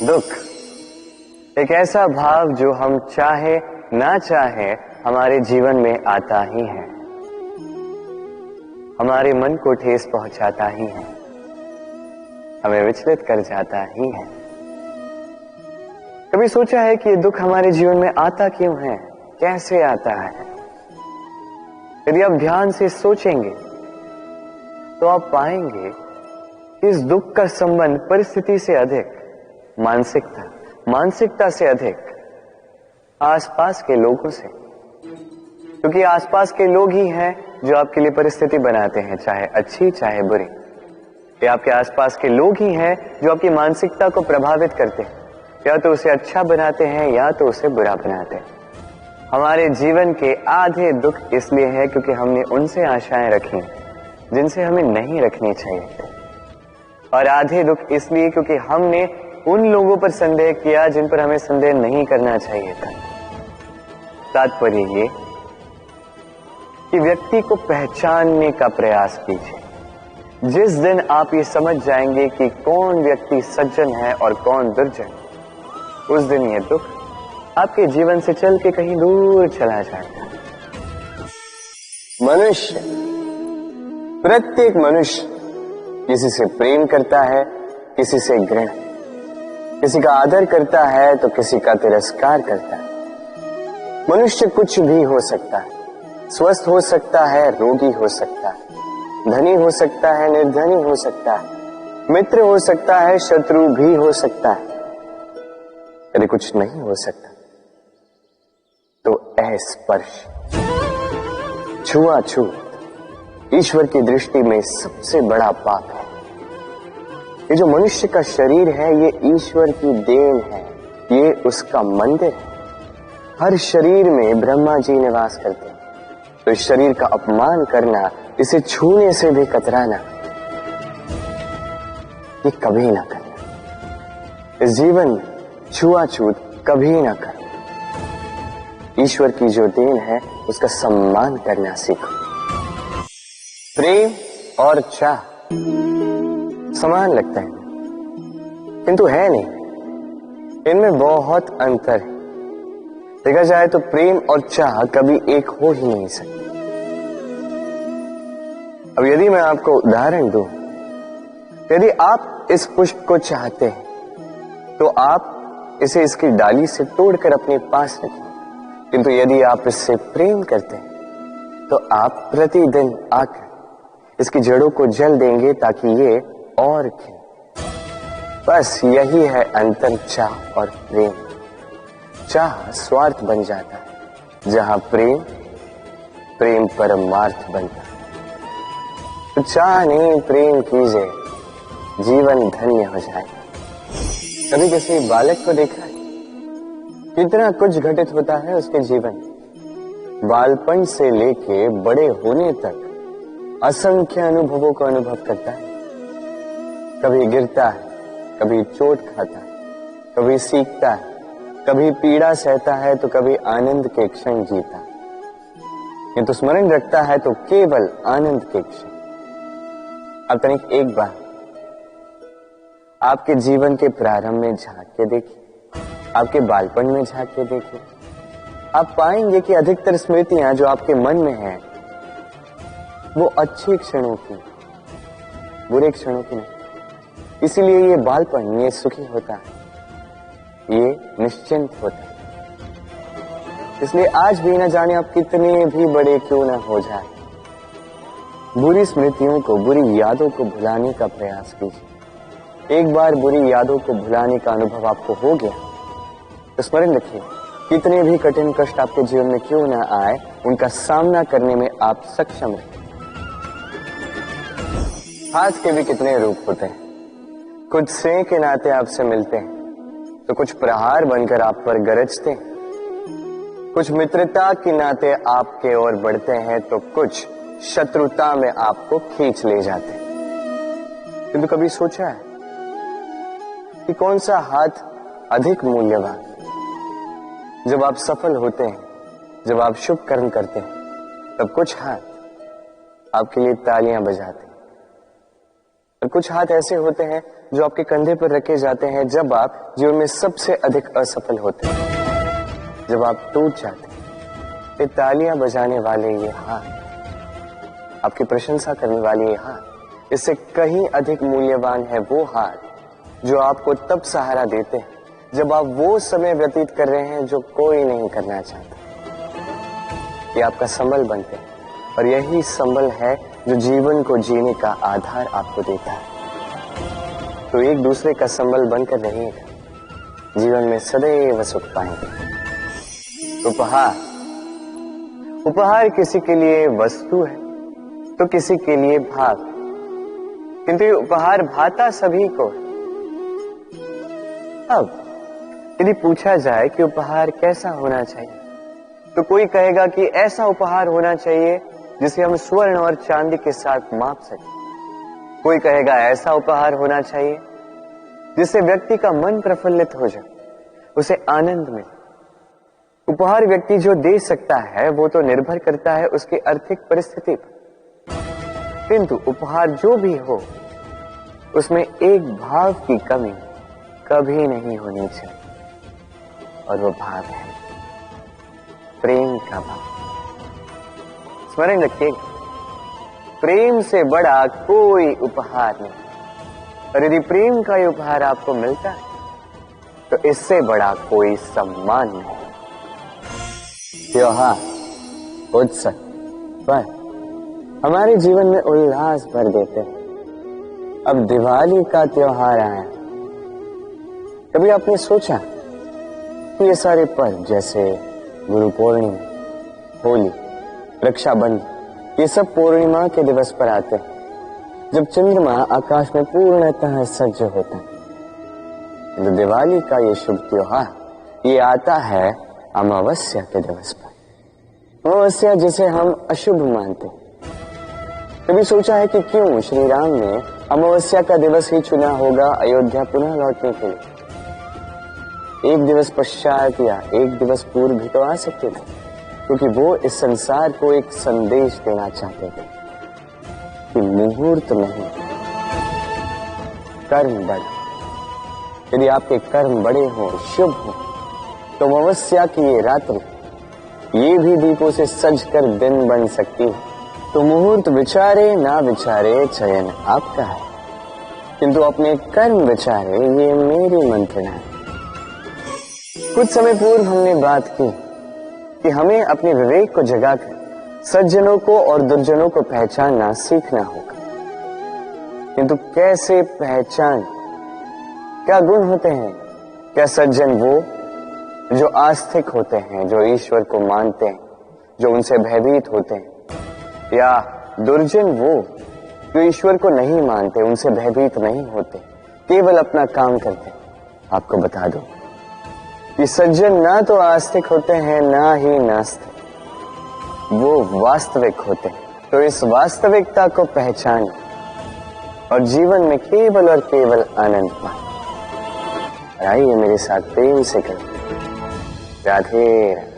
दुख एक ऐसा भाव जो हम चाहे ना चाहे हमारे जीवन में आता ही है, हमारे मन को ठेस पहुंचाता ही है, हमें विचलित कर जाता ही है। कभी सोचा है कि ये दुख हमारे जीवन में आता क्यों है, कैसे आता है? यदि आप ध्यान से सोचेंगे तो आप पाएंगे कि इस दुख का संबंध परिस्थिति से अधिक मानसिकता से अधिक आसपास के लोगों से, क्योंकि आसपास के लोग ही हैं जो आपके लिए परिस्थिति बनाते हैं, चाहे अच्छी चाहे बुरी। ये आपके आसपास के लोग ही हैं जो आपकी मानसिकता को प्रभावित करते हैं, या तो उसे अच्छा बनाते हैं या तो उसे बुरा बनाते हैं। हमारे जीवन के आधे दुख इसलिए है क्योंकि हमने उनसे आशाएं रखी जिनसे हमें नहीं रखनी चाहिए, और आधे दुख इसलिए क्योंकि हमने उन लोगों पर संदेह किया जिन पर हमें संदेह नहीं करना चाहिए था। तात्पर्य ये कि व्यक्ति को पहचानने का प्रयास कीजिए। जिस दिन आप ये समझ जाएंगे कि कौन व्यक्ति सज्जन है और कौन दुर्जन, उस दिन ये दुख आपके जीवन से चल के कहीं दूर चला जाएगा। मनुष्य, प्रत्येक मनुष्य किसी से प्रेम करता है, किसी से घृणा, किसी का आदर करता है तो किसी का तिरस्कार करता है। मनुष्य कुछ भी हो सकता है, स्वस्थ हो सकता है, रोगी हो सकता है, धनी हो सकता है, निर्धनी हो सकता है, मित्र हो सकता है, शत्रु भी हो सकता है। यदि कुछ नहीं हो सकता तो अस्पर्श, छुआछूत ईश्वर की दृष्टि में सबसे बड़ा पाप है। ये जो मनुष्य का शरीर है ये ईश्वर की देन है, ये उसका मंदिर है। हर शरीर में ब्रह्मा जी निवास करते हैं, तो इस शरीर का अपमान करना, इसे छूने से भी कतराना, ये कभी ना करना। इस जीवन में छुआछूत कभी ना करना। ईश्वर की जो देन है उसका सम्मान करना सीखो। प्रेम और चाह समान लगता है, किंतु है नहीं, इनमें बहुत अंतर है। देखा जाए तो प्रेम और चाह कभी एक हो ही नहीं सकते। अब यदि मैं आपको उदाहरण दूं, यदि आप इस पुष्प को चाहते हैं तो आप इसे इसकी डाली से तोड़कर अपने पास रखें, किंतु यदि आप इससे प्रेम करते हैं तो आप प्रतिदिन आकर इसकी जड़ों को जल देंगे ताकि ये और खिले। बस यही है अंतर चाह और प्रेम। चाह स्वार्थ बन जाता है, जहां प्रेम परमार्थ बनता है। तो चाह नहीं, प्रेम कीजिए, जीवन धन्य हो जाए। कभी किसी बालक को देखा है, कितना कुछ घटित होता है उसके जीवन, बालपन से लेके बड़े होने तक असंख्य अनुभवों का अनुभव करता है। कभी गिरता है, कभी चोट खाता है, कभी सीखता है, कभी पीड़ा सहता है तो कभी आनंद के क्षण जीता है। ये तो स्मरण रखता है तो केवल आनंद के क्षण। अब तनिक एक बार आपके जीवन के प्रारंभ में झांक के देखिए, आपके बालपन में झांक के देखिए, आप पाएंगे कि अधिकतर स्मृतियां जो आपके मन में हैं वो अच्छे क्षणों की, बुरे क्षणों की नहीं। इसीलिए ये बालपन, ये सुखी होता है, ये निश्चिंत होता है। इसलिए आज भी न जाने आप कितने भी बड़े क्यों ना हो जाए, बुरी स्मृतियों को, बुरी यादों को भुलाने का प्रयास कीजिए। एक बार बुरी यादों को भुलाने का अनुभव आपको हो गया तो स्मरण रखिए, कितने भी कठिन कष्ट आपके जीवन में क्यों ना आए, उनका सामना करने में आप सक्षम रहे। हाथ के भी कितने रूप होते हैं, कुछ स्नेह के नाते आपसे मिलते हैं तो कुछ प्रहार बनकर आप पर गरजते हैं, कुछ मित्रता के नाते आपके ओर बढ़ते हैं तो कुछ शत्रुता में आपको खींच ले जाते हैं। किंतु कभी सोचा है कि कौन सा हाथ अधिक मूल्यवान? जब आप सफल होते हैं, जब आप शुभ कर्म करते हैं, तब कुछ हाथ आपके लिए तालियां बजाते हैं, और कुछ हाथ ऐसे होते हैं जो आपके कंधे पर रखे जाते हैं जब आप जीवन में सबसे अधिक असफल होते हैं, जब आप टूट जाते हैं। ये तालियां बजाने वाले ये हाथ, आपकी प्रशंसा करने वाले ये हाथ, इससे कहीं अधिक मूल्यवान है वो हाथ जो आपको तब सहारा देते हैं जब आप वो समय व्यतीत कर रहे हैं जो कोई नहीं करना चाहता। ये आपका संबल बनते हैं और यही संबल है जो जीवन को जीने का आधार आपको देता है। तो एक दूसरे का संबल बनकर रहिएगा, जीवन में सदैव सुख पाएंगे। उपहार किसी के लिए वस्तु है तो किसी के लिए भाव, किंतु ये उपहार भाता सभी को है। अब यदि पूछा जाए कि उपहार कैसा होना चाहिए, तो कोई कहेगा कि ऐसा उपहार होना चाहिए जिसे हम स्वर्ण और चांदी के साथ माप सकें। कोई कहेगा ऐसा उपहार होना चाहिए जिससे व्यक्ति का मन प्रफुल्लित हो जाए, उसे आनंद मिले। उपहार व्यक्ति जो दे सकता है वो तो निर्भर करता है उसकी आर्थिक परिस्थिति पर, किंतु उपहार जो भी हो उसमें एक भाव की कमी कभी नहीं होनी चाहिए, और वो भाव है प्रेम का भाव। स्मरण रखिएगा, प्रेम से बड़ा कोई उपहार नहीं, और यदि प्रेम का ये उपहार आपको मिलता है तो इससे बड़ा कोई सम्मान नहीं। त्योहार, उत्सव पर हमारे जीवन में उल्लास भर देते हैं। अब दिवाली का त्योहार आया, कभी आपने सोचा कि ये सारे पर्व जैसे गुरु पूर्णिमा, होली, रक्षाबंधन, ये सब पूर्णिमा के दिवस पर आते हैं जब चंद्रमा आकाश में पूर्णतः सज्ज होता है। तो दिवाली का ये शुभ त्योहार ये आता है अमावस्या के दिवस पर। अमावस्या जिसे हम अशुभ मानते हैं। कभी सोचा है कि क्यों श्री राम ने अमावस्या का दिवस ही चुना होगा अयोध्या पुनः लौटने के लिए? एक दिवस पश्चात या एक दिवस पूर्व भी तो आ सकते थे, क्योंकि वो इस संसार को एक संदेश देना चाहते थे कि मुहूर्त नहीं, कर्म बड़े। यदि आपके कर्म बड़े हों, शुभ हों, तो अमावस्या की ये रात्रि ये भी दीपों से सजकर दिन बन सकती है। तो मुहूर्त विचारे ना विचारे चयन आपका है, किंतु अपने कर्म विचारे ये मेरी मंत्रणा है। कुछ समय पूर्व हमने बात की कि हमें अपने विवेक को जगाकर सज्जनों को और दुर्जनों को पहचानना सीखना होगा। किंतु कैसे पहचान, क्या गुण होते हैं? क्या सज्जन वो जो आस्तिक होते हैं, जो ईश्वर को मानते हैं, जो उनसे भयभीत होते हैं, या दुर्जन वो जो ईश्वर को नहीं मानते, उनसे भयभीत नहीं होते, केवल अपना काम करते? आपको बता दो कि सज्जन ना तो आस्तिक होते हैं ना ही नास्तिक, वो वास्तविक होते हैं। तो इस वास्तविकता को पहचान और जीवन में केवल और केवल आनंद पाए। आइए मेरे साथ प्रेम से करें राधे राधे।